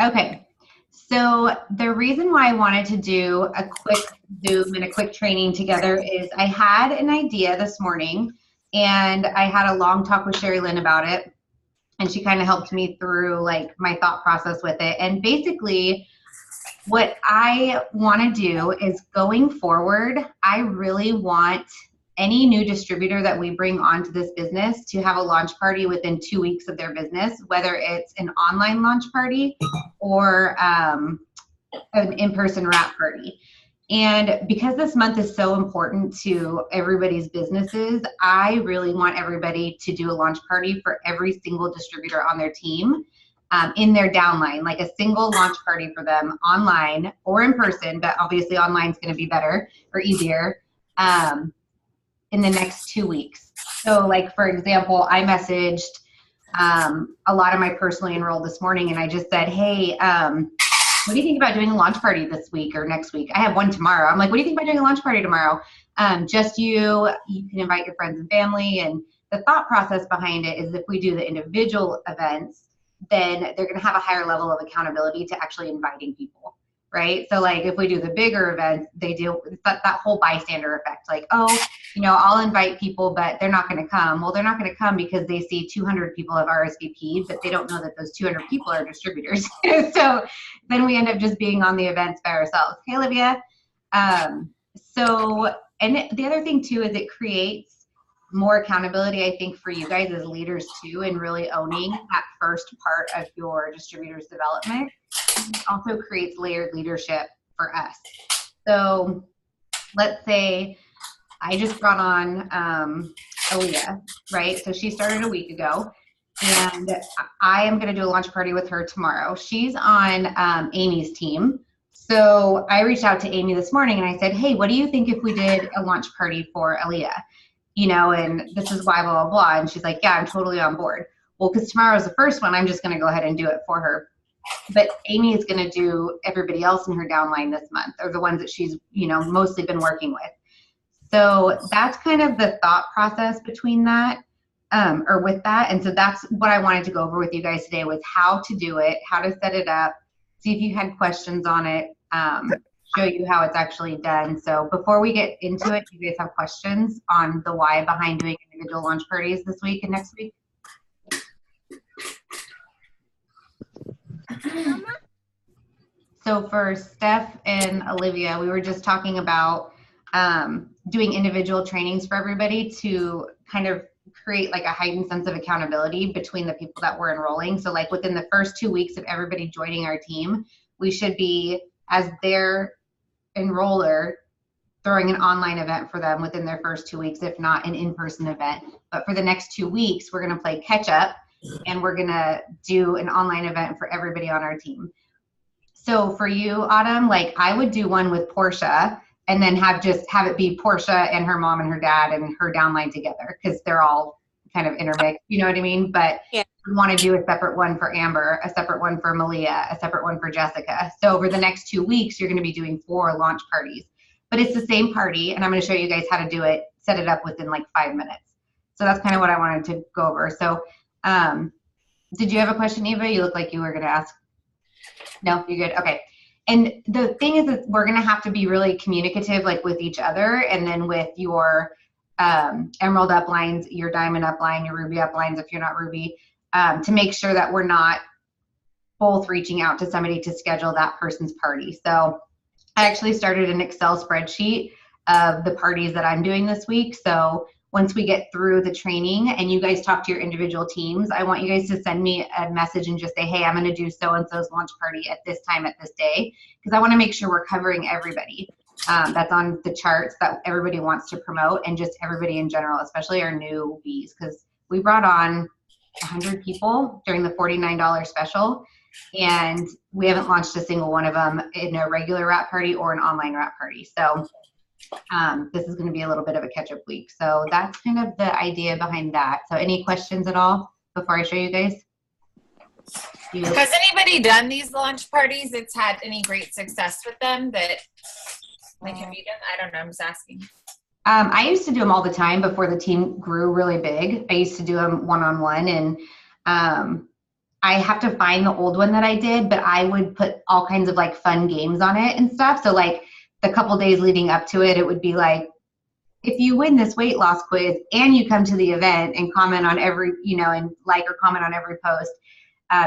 Okay. So the reason why I wanted to do a quick Zoom and a quick training together is I had an idea this morning and I had a long talk with Sherry Lynn about it. And she kind of helped me through like my thought process with it. And basically what I want to do is going forward, I really want any new distributor that we bring onto this business to have a launch party within 2 weeks of their business, whether it's an online launch party or an in-person wrap party. And because this month is so important to everybody's businesses, I really want everybody to do a launch party for every single distributor on their team in their downline, like a single launch party for them online or in person, but obviously online is going to be better or easier in the next 2 weeks. So like, for example, I messaged a lot of my personally enrolled this morning and I just said, hey, what do you think about doing a launch party this week or next week? I have one tomorrow. I'm like, what do you think about doing a launch party tomorrow? Just you can invite your friends and family. And the thought process behind it is if we do the individual events, then they're going to have a higher level of accountability to actually inviting people, right? So like if we do the bigger events, they do that whole bystander effect. Like, oh, I'll invite people, but they're not going to come. Well, they're not going to come because they see 200 people have RSVP'd, but they don't know that those 200 people are distributors. So then we end up just being on the events by ourselves. Hey, Olivia. And the other thing too is it creates more accountability, I think, for you guys as leaders too, and really owning that first part of your distributor's development. It also creates layered leadership for us. So let's say I just brought on Aaliyah, right? So she started a week ago, and I am going to do a launch party with her tomorrow. She's on Amy's team. So I reached out to Amy this morning and I said, hey, what do you think if we did a launch party for Aaliyah? And this is why, blah, blah, blah. And she's like, yeah, I'm totally on board. Well, because tomorrow's the first one, I'm just going to go ahead and do it for her. But Amy is going to do everybody else in her downline this month, or the ones that she's, mostly been working with. So that's kind of the thought process between that, or with that. And so that's what I wanted to go over with you guys today, was how to do it, how to set it up, see if you had questions on it, show you how it's actually done. So before we get into it, do you guys have questions on the why behind doing individual launch parties this week and next week? So for Steph and Olivia, we were just talking about doing individual trainings for everybody to kind of create like a heightened sense of accountability between the people that we're enrolling. So like within the first 2 weeks of everybody joining our team, we should be, as their enroller, throwing an online event for them within their first 2 weeks, if not an in-person event. But for the next 2 weeks, we're going to play catch up and we're going to do an online event for everybody on our team. So for you, Autumn, like I would do one with Portia and then have it be Portia and her mom and her dad and her downline together, because they're all kind of intermixed, you know what I mean? But yeah. We want to do a separate one for Amber, a separate one for Malia, a separate one for Jessica. So over the next 2 weeks, you're going to be doing 4 launch parties, but it's the same party. And I'm going to show you guys how to do it, set it up within like 5 minutes. So that's kind of what I wanted to go over. So did you have a question, Eva? You look like you were going to ask. No, you're good. Okay. And the thing is that we're going to have to be really communicative, like with each other, and then with your emerald uplines, your diamond upline, your ruby uplines, if you're not ruby, to make sure that we're not both reaching out to somebody to schedule that person's party. So I actually started an Excel spreadsheet of the parties that I'm doing this week. So once we get through the training and you guys talk to your individual teams, I want you guys to send me a message and just say, hey, I'm going to do so-and-so's launch party at this time at this day, because I want to make sure we're covering everybody that's on the charts that everybody wants to promote, and just everybody in general, especially our newbies, because we brought on 100 people during the $49 special, and we haven't launched a single one of them in a regular wrap party or an online wrap party. So this is going to be a little bit of a catch-up week. So that's kind of the idea behind that. So any questions at all before I show you guys? Has anybody done these launch parties that's had any great success with them that like have you done? I don't know. I'm just asking. I used to do them all the time before the team grew really big. I used to do them one-on-one, and I have to find the old one that I did, but I would put all kinds of like fun games on it and stuff. So like the couple days leading up to it, it would be like, if you win this weight loss quiz and you come to the event and comment on every, you know, and like or comment on every post,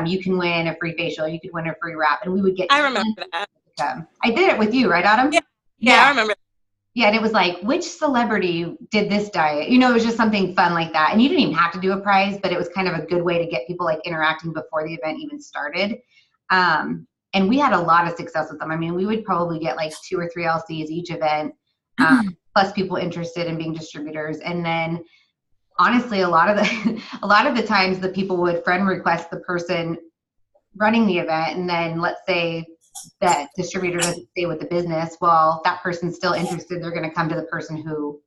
you can win a free facial, you could win a free wrap, and we would get. I remember that. I did it with you, right, Autumn? Yeah, I remember. Yeah, and it was like, which celebrity did this diet? You know, it was just something fun like that. And you didn't even have to do a prize, but it was kind of a good way to get people like interacting before the event even started. And we had a lot of success with them. I mean, we would probably get like 2 or 3 LCs each event, plus people interested in being distributors. And then honestly, a lot of the times the people would friend request the person running the event, and then let's say that distributor doesn't stay with the business, well, that person's still interested, they're going to come to the person who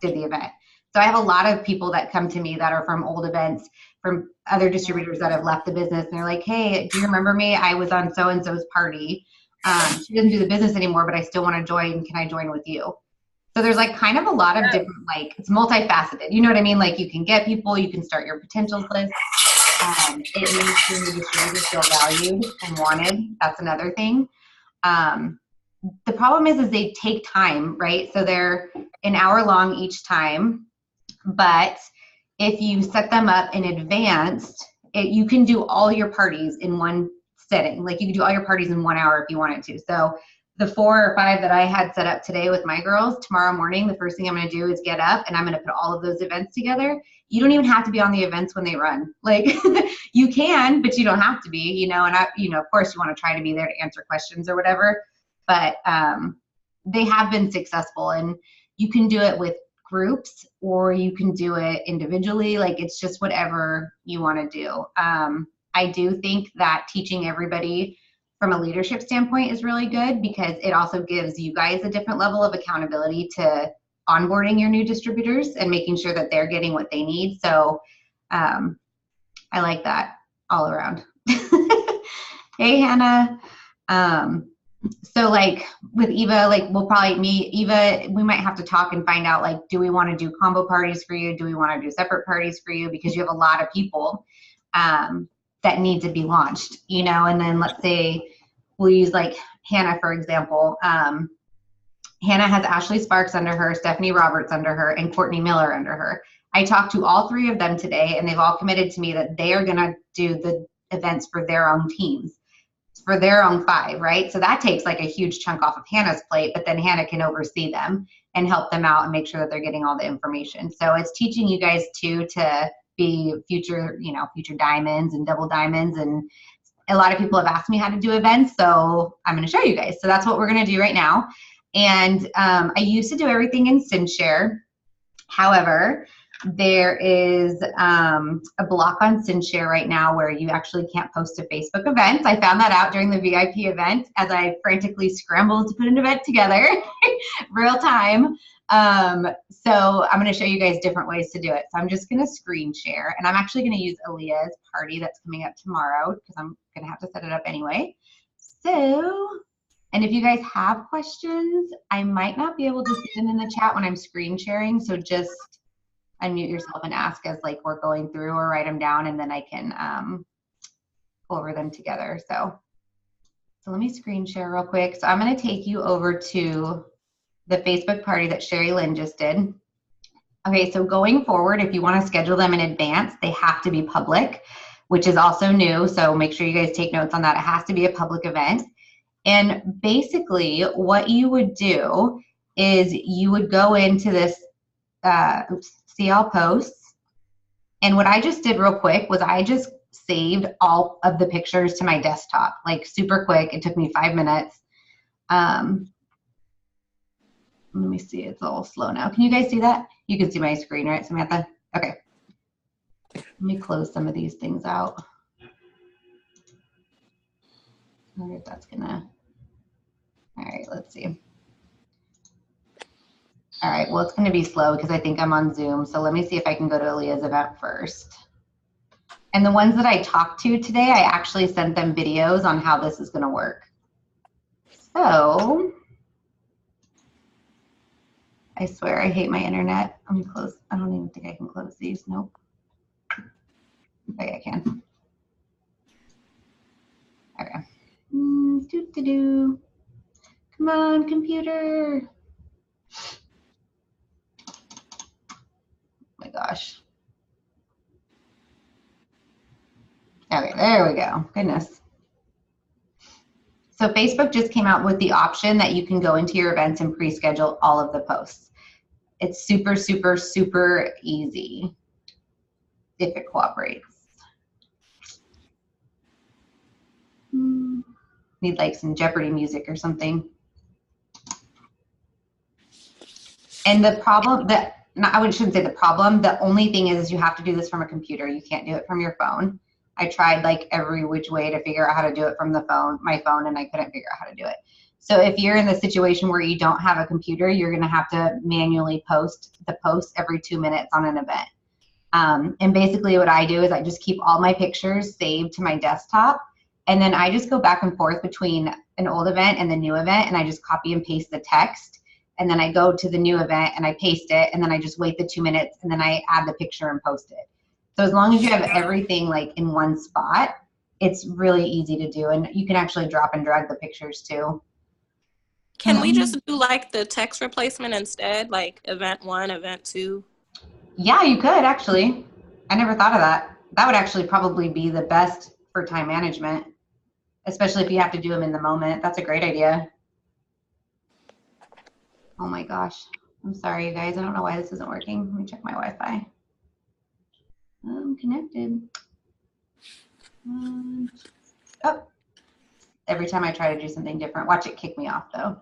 did the event. So I have a lot of people that come to me that are from old events, from other distributors that have left the business, and they're like, hey, do you remember me? I was on so-and-so's party. She doesn't do the business anymore, but I still want to join. Can I join with you? So there's like kind of a lot of different, like, it's multifaceted. You know what I mean? Like you can get people, you can start your potentials list. It makes sure your distributors feel valued and wanted. That's another thing. The problem is they take time, right? So they're an hour long each time, but if you set them up in advance, you can do all your parties in one setting. Like you can do all your parties in 1 hour if you wanted to. So the 4 or 5 that I had set up today with my girls, tomorrow morning, the first thing I'm going to do is get up and I'm going to put all of those events together. You don't even have to be on the events when they run. Like you can, but you don't have to be, you know, and of course you want to try to be there to answer questions or whatever, but they have been successful, and you can do it with groups or you can do it individually. Like it's just whatever you want to do. I do think that teaching everybody from a leadership standpoint is really good, because it also gives you guys a different level of accountability to onboarding your new distributors and making sure that they're getting what they need. So I like that all around. Hey, Hannah. So like with Eva, like we'll probably meet Eva. We might have to talk and find out, like, do we want to do combo parties for you? Do we want to do separate parties for you? Because you have a lot of people that need to be launched, you know. And then let's say we'll use like Hannah, for example. Hannah has Ashley Sparks under her, Stephanie Roberts under her, and Courtney Miller under her. I talked to all 3 of them today, and they've all committed to me that they are going to do the events for their own teams, for their own 5, right? So that takes like a huge chunk off of Hannah's plate, but then Hannah can oversee them and help them out and make sure that they're getting all the information. So it's teaching you guys too to be future diamonds and double diamonds. And a lot of people have asked me how to do events, so I'm going to show you guys. So that's what we're going to do right now. And I used to do everything in SynShare. However, there is a block on SynShare right now where you actually can't post to Facebook events. I found that out during the VIP event as I frantically scrambled to put an event together, real time. So I'm going to show you guys different ways to do it. So I'm just going to screen share, and I'm actually going to use Aaliyah's party that's coming up tomorrow, because I'm going to have to set it up anyway. So, and if you guys have questions, I might not be able to see them in the chat when I'm screen sharing. So just unmute yourself and ask as like we're going through, or write them down, and then I can go over them together. So let me screen share real quick. So I'm going to take you over to the Facebook party that Sherry Lynn just did. Okay, so going forward, if you want to schedule them in advance, they have to be public, which is also new. So make sure you guys take notes on that. It has to be a public event. And basically what you would do is you would go into this see all posts. And what I just did real quick was I just saved all of the pictures to my desktop, like super quick. It took me 5 minutes. Let me see, it's a little slow now. Can you guys see that? You can see my screen, right, Samantha? Okay. Let me close some of these things out. I wonder if that's gonna, all right, let's see. All right, well, it's gonna be slow because I think I'm on Zoom. So let me see if I can go to Aaliyah's event first. And the ones that I talked to today, I actually sent them videos on how this is gonna work. So, I swear I hate my internet. Let me close. I don't even think I can close these. Nope. Okay, I can. Do. Come on, computer. Oh my gosh. Okay, there we go. Goodness. So Facebook just came out with the option that you can go into your events and pre-schedule all of the posts. It's super, super, super easy if it cooperates. Need like some Jeopardy music or something. And the problem that, I shouldn't say the problem, the only thing is you have to do this from a computer. You can't do it from your phone. I tried like every which way to figure out how to do it from my phone, and I couldn't figure out how to do it. So if you're in the situation where you don't have a computer, you're gonna have to manually post the post every 2 minutes on an event. And basically what I do is I just keep all my pictures saved to my desktop, and then I just go back and forth between an old event and the new event, and I just copy and paste the text, and then I go to the new event and I paste it, and then I just wait the 2 minutes, and then I add the picture and post it. So as long as you have everything like in one spot, it's really easy to do, and you can actually drop and drag the pictures too. Can we just do like the text replacement instead, like event 1, event 2? Yeah, you could actually. I never thought of that. That would actually probably be the best for time management, especially if you have to do them in the moment. That's a great idea. Oh my gosh. I'm sorry, you guys. I don't know why this isn't working. Let me check my Wi-Fi. I'm connected. Oh. Every time I try to do something different. Watch it kick me off, though.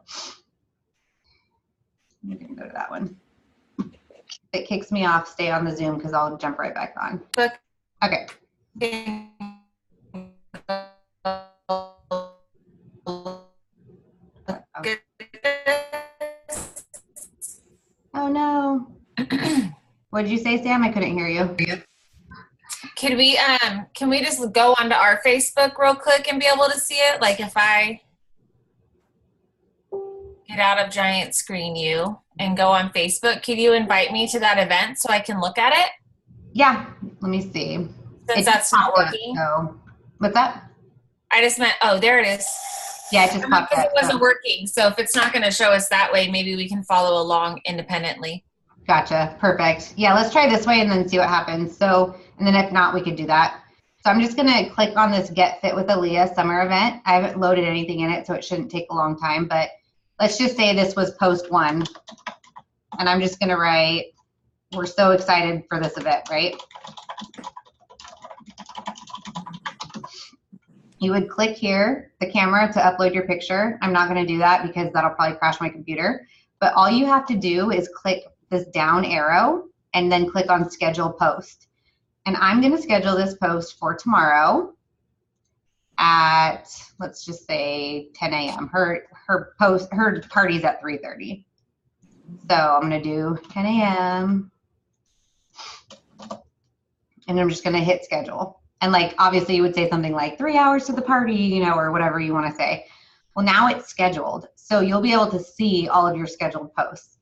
I'm going to go to that one. If it kicks me off, stay on the Zoom because I'll jump right back on. Okay. Oh no. What did you say, Sam? I couldn't hear you. Can we just go onto our Facebook real quick and be able to see it? Like if I get out of Giant Screen U and go on Facebook, can you invite me to that event so I can look at it? Yeah, let me see. Since that's not working. So, what's that? I just meant, oh, there it is. Yeah, it just popped up. It wasn't working. So if it's not going to show us that way, maybe we can follow along independently. Gotcha. Perfect. Yeah, let's try this way and then see what happens. So, and then if not, we could do that. So I'm just going to click on this Get Fit with Aaliyah summer event. I haven't loaded anything in it, so it shouldn't take a long time. But let's just say this was post 1. And I'm just going to write, we're so excited for this event, right? You would click here, the camera, to upload your picture. I'm not going to do that because that'll probably crash my computer. But all you have to do is click this down arrow and then click on Schedule Post. And I'm going to schedule this post for tomorrow at, let's just say 10 a.m. Her party's at 3:30. So I'm going to do 10 a.m. and I'm just going to hit schedule. And like, obviously you would say something like 3 hours to the party, you know, or whatever you want to say. Well, now it's scheduled. So you'll be able to see all of your scheduled posts.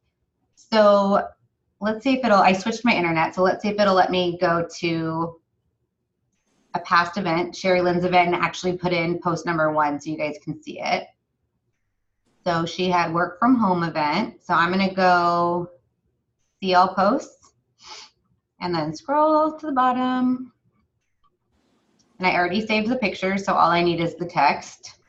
So let's see if I switched my internet. So let's see if it'll let me go to a past event, Sherry Lynn's event, and actually put in post number 1 so you guys can see it. So she had work from home event. So I'm going to go see all posts and then scroll to the bottom. And I already saved the picture, so all I need is the text.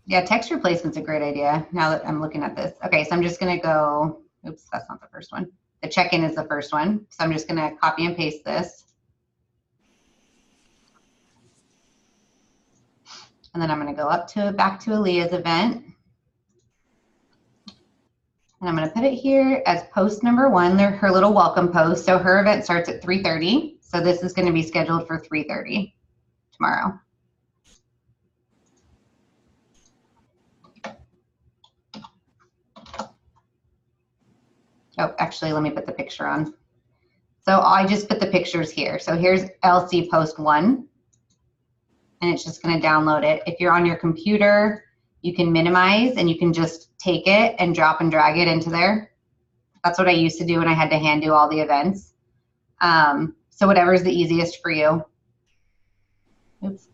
Yeah, text replacement's a great idea now that I'm looking at this. Okay, so I'm just gonna go, oops, that's not the first one. The check-in is the first one. So I'm just gonna copy and paste this. And then I'm gonna go back to Aaliyah's event. And I'm gonna put it here as post number 1, her little welcome post. So her event starts at 3:30. So this is gonna be scheduled for 3:30 tomorrow. Oh, actually, let me put the picture on. So I just put the pictures here. So here's LC post 1, and it's just going to download it. If you're on your computer, you can minimize and you can just take it and drop and drag it into there. That's what I used to do when I had to hand do all the events. So whatever's the easiest for you. Oops.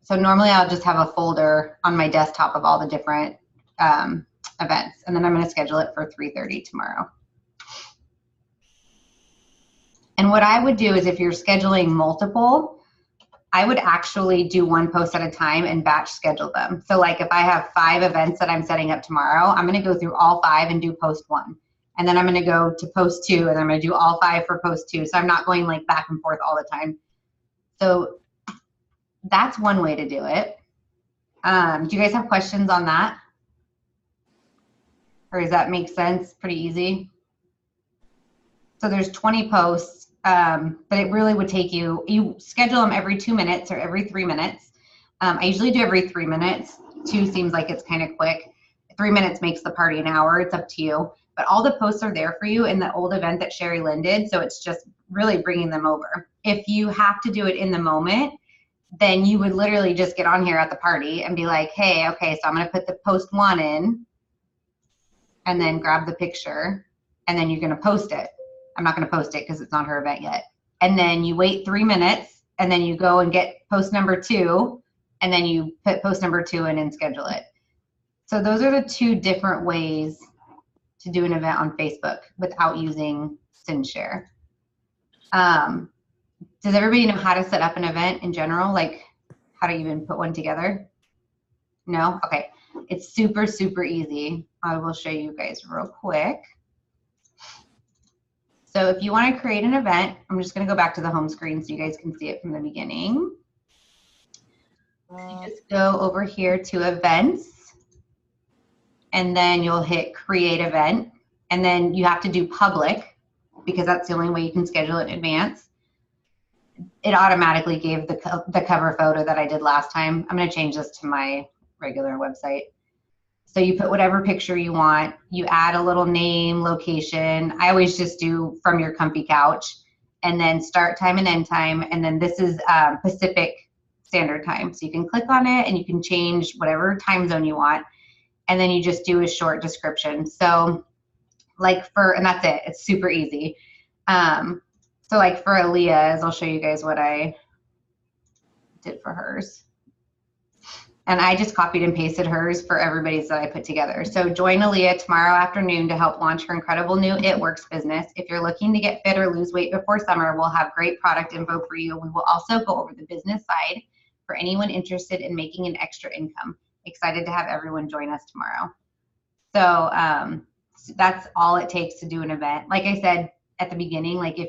So normally I'll just have a folder on my desktop of all the different events, and then I'm going to schedule it for 3:30 tomorrow. And what I would do is if you're scheduling multiple, I would actually do one post at a time and batch schedule them. So like if I have 5 events that I'm setting up tomorrow, I'm going to go through all 5 and do post 1. And then I'm going to go to post 2, and I'm going to do all 5 for post 2. So I'm not going like back and forth all the time. So that's one way to do it. Do you guys have questions on that? Or does that make sense? Pretty easy. So there's 20 posts, but it really would take you schedule them every 2 minutes or every 3 minutes. I usually do every 3 minutes. 2 seems like it's kind of quick. 3 minutes makes the party an hour. It's up to you. But all the posts are there for you in the old event that Sherry Lynn did. So it's just really bringing them over. If you have to do it in the moment, then you would literally just get on here at the party and be like, hey, okay, so I'm going to put the post 1 in and then grab the picture, and then you're going to post it. I'm not going to post it because it's not her event yet. And then you wait 3 minutes, and then you go and get post number 2, and then you put post number 2 in and schedule it. So those are the 2 different ways to do an event on Facebook without using SendShare. Does everybody know how to set up an event in general? Like how to even put one together? No? Okay. It's super, super easy. I will show you guys real quick. So if you want to create an event, I'm just going to go back to the home screen so you guys can see it from the beginning. You just go over here to events, and then you'll hit create event, and then you have to do public because that's the only way you can schedule it in advance. It automatically gave the cover photo that I did last time. I'm going to change this to my regular website. So you put whatever picture you want. You add a little name, location. I always just do from your comfy couch, and then start time and end time. And then this is Pacific Standard Time. So you can click on it and you can change whatever time zone you want. And then you just do a short description. So like and that's it. It's super easy. So like for Aaliyah's, I'll show you guys what I did for hers. And I just copied and pasted hers for everybody's that I put together. So join Aaliyah tomorrow afternoon to help launch her incredible new It Works business. If you're looking to get fit or lose weight before summer, we'll have great product info for you. We will also go over the business side for anyone interested in making an extra income. Excited to have everyone join us tomorrow. So that's all it takes to do an event. Like I said at the beginning, like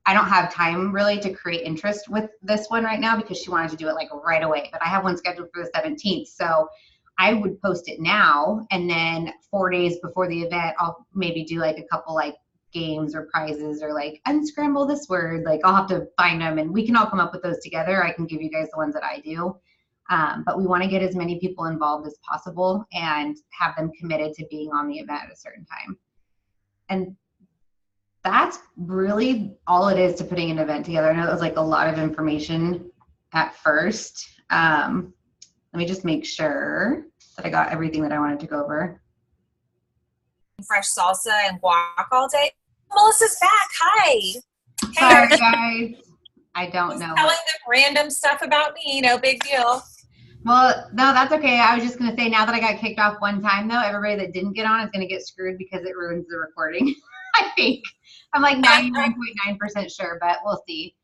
I don't have time really to create interest with this one right now because she wanted to do it like right away, but I have one scheduled for the 17th. So I would post it now, and then 4 days before the event, I'll maybe do like a couple like games or prizes or like unscramble this word. Like I'll have to find them, and we can all come up with those together. I can give you guys the ones that I do. But we want to get as many people involved as possible and have them committed to being on the event at a certain time. And that's really all it is to putting an event together. I know that was like a lot of information at first. Let me just make sure that I got everything that I wanted to go over. Fresh salsa and guac all day. Melissa's back. Hi. Sorry, guys. I don't know. Telling them random stuff about me. No big deal. Well, no, that's okay. I was just going to say, now that I got kicked off one time, though, everybody that didn't get on is going to get screwed because it ruins the recording. I think. I'm like 99.9% sure, but we'll see.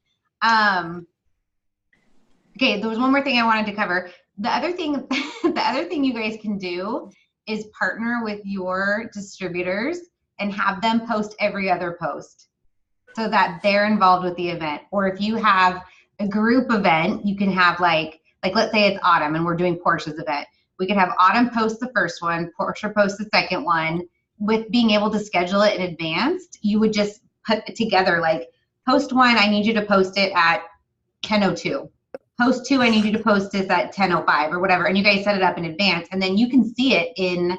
Okay, there was one more thing I wanted to cover. The other thing you guys can do is partner with your distributors and have them post every other post so that they're involved with the event. Or if you have a group event, you can have like let's say it's Autumn and we're doing Portia's event. We could have Autumn post the first one, Portia post the second one. With being able to schedule it in advance, you would just put it together like post 1, I need you to post it at 10:02. Post 2, I need you to post this at 10:05 or whatever. And you guys set it up in advance, and then you can see it in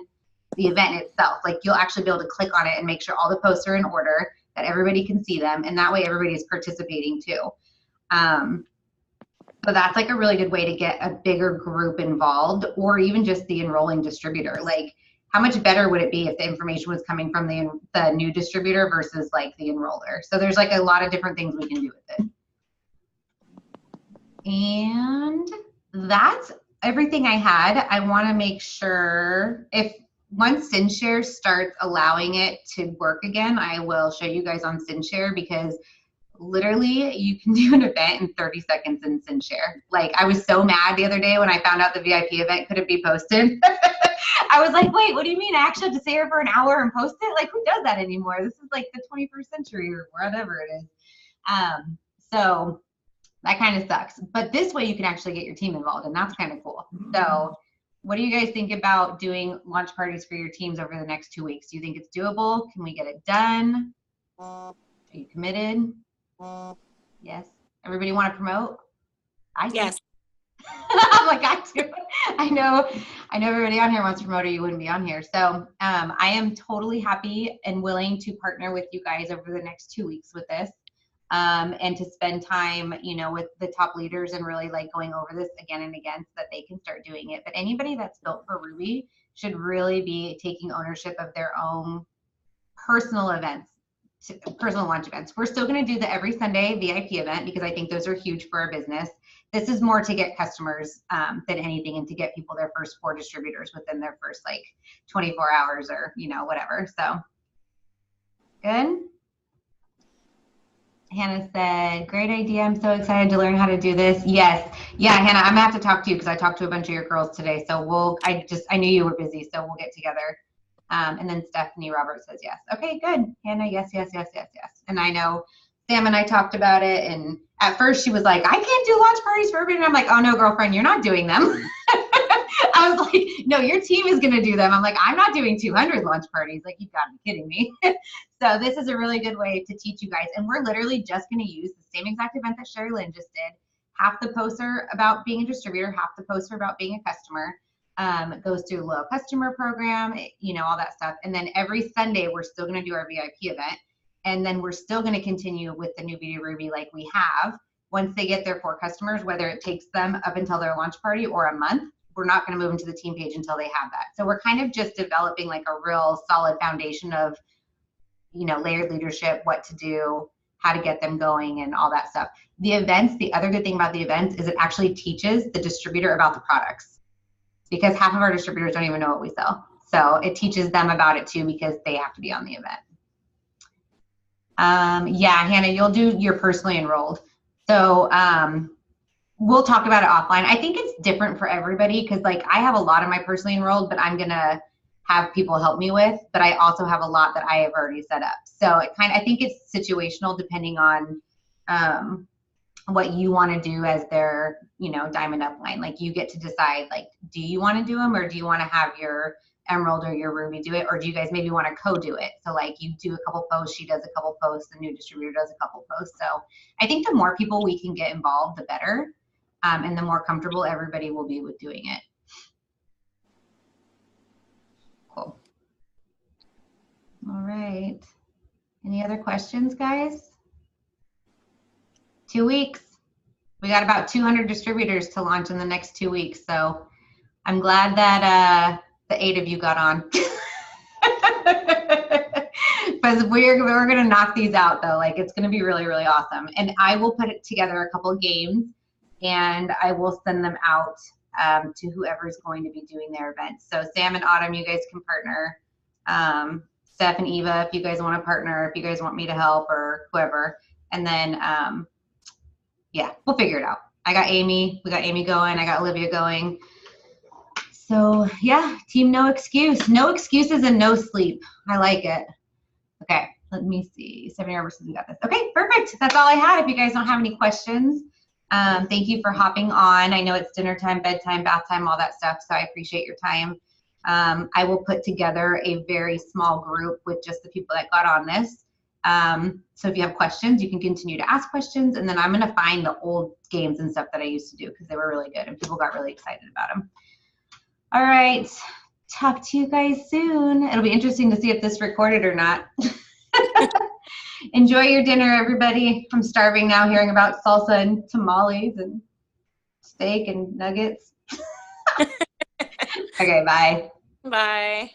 the event itself. Like you'll actually be able to click on it and make sure all the posts are in order, that everybody can see them, and that way everybody is participating too. So that's like a really good way to get a bigger group involved, or even just the enrolling distributor. Like how much better would it be if the information was coming from the new distributor versus like the enroller? So there's like a lot of different things we can do with it. And that's everything I had. I want to make sure once SynShare starts allowing it to work again, I will show you guys on SynShare, because literally you can do an event in 30 seconds in SynShare. Like, I was so mad the other day when I found out the VIP event couldn't be posted. I was like, wait, what do you mean? I actually have to stay here for an hour and post it? Like, who does that anymore? This is like the 21st century or whatever it is. So that kind of sucks. But this way you can actually get your team involved, and that's kind of cool. So what do you guys think about doing launch parties for your teams over the next 2 weeks? Do you think it's doable? Can we get it done? Are you committed? Yes. Everybody want to promote? Yes. I'm like, I do. I know everybody on here wants to promote, or you wouldn't be on here. So I am totally happy and willing to partner with you guys over the next 2 weeks with this, and to spend time, with the top leaders and really like going over this again and again so that they can start doing it. But anybody that's built for Ruby should really be taking ownership of their own personal events. Personal launch events. We're still going to do the every Sunday VIP event because I think those are huge for our business. This is more to get customers than anything, and to get people their first 4 distributors within their first like 24 hours or whatever. So good. Hannah said, great idea. I'm so excited to learn how to do this. Yes. Yeah, Hannah, I'm gonna have to talk to you because I talked to a bunch of your girls today. So I knew you were busy, so we'll get together. And then Stephanie Roberts says yes. Okay, good. Hannah, yes. And I know Sam and I talked about it, and at first she was like, I can't do launch parties for everybody. And I'm like, oh no, girlfriend, you're not doing them. I was like, no, your team is going to do them. I'm like, I'm not doing 200 launch parties. Like, you've got to be kidding me. So this is a really good way to teach you guys. And we're literally just going to use the same exact event that Sherry Lynn just did. Half the posts are about being a distributor, half the posts are about being a customer. It goes through a loyal customer program, all that stuff. And then every Sunday, we're still going to do our VIP event. And then we're still going to continue with the New Beauty Ruby like we have. Once they get their 4 customers, whether it takes them up until their launch party or a month, we're not going to move them to the team page until they have that. So we're kind of just developing like a real solid foundation of, layered leadership, what to do, how to get them going, and all that stuff. The events, the other good thing about the events is it actually teaches the distributor about the products, because half of our distributors don't even know what we sell. So it teaches them about it too, because they have to be on the event. Yeah, Hannah, you'll do your personally enrolled. So we'll talk about it offline. I think it's different for everybody, because like I have a lot of my personally enrolled, but I'm going to have people help me with, but I also have a lot that I have already set up. So I think it's situational depending on what you want to do as their, diamond upline. Like, you get to decide, like, do you want to do them, or do you want to have your Emerald or your Ruby do it? Or do you guys maybe want to co-do it? So like, you do a couple posts, she does a couple posts, the new distributor does a couple posts. So I think the more people we can get involved, the better. And the more comfortable everybody will be with doing it. Cool. All right. Any other questions, guys? 2 weeks. We got about 200 distributors to launch in the next 2 weeks. So I'm glad that the 8 of you got on. Because we're going to knock these out, though. Like, it's going to be really, really awesome. And I will put it together a couple of games, and I will send them out to whoever's going to be doing their events. So Sam and Autumn, you guys can partner. Steph and Eva, if you guys want to partner, if you guys want me to help, or whoever. And then, yeah, we'll figure it out. I got Amy. We got Amy going. I got Olivia going. So yeah, team no excuse. No excuses and no sleep. I like it. Okay, let me see. 70 hours since we got this. Okay, perfect. That's all I had. If you guys don't have any questions, thank you for hopping on. I know it's dinner time, bedtime, bath time, all that stuff, so I appreciate your time. I will put together a very small group with just the people that got on this. So if you have questions, you can continue to ask questions, and then I'm going to find the old games and stuff that I used to do, because they were really good and people got really excited about them. All right, talk to you guys soon. It'll be interesting to see if this recorded or not. Enjoy your dinner, everybody. I'm starving now hearing about salsa and tamales and steak and nuggets. Okay, bye. Bye.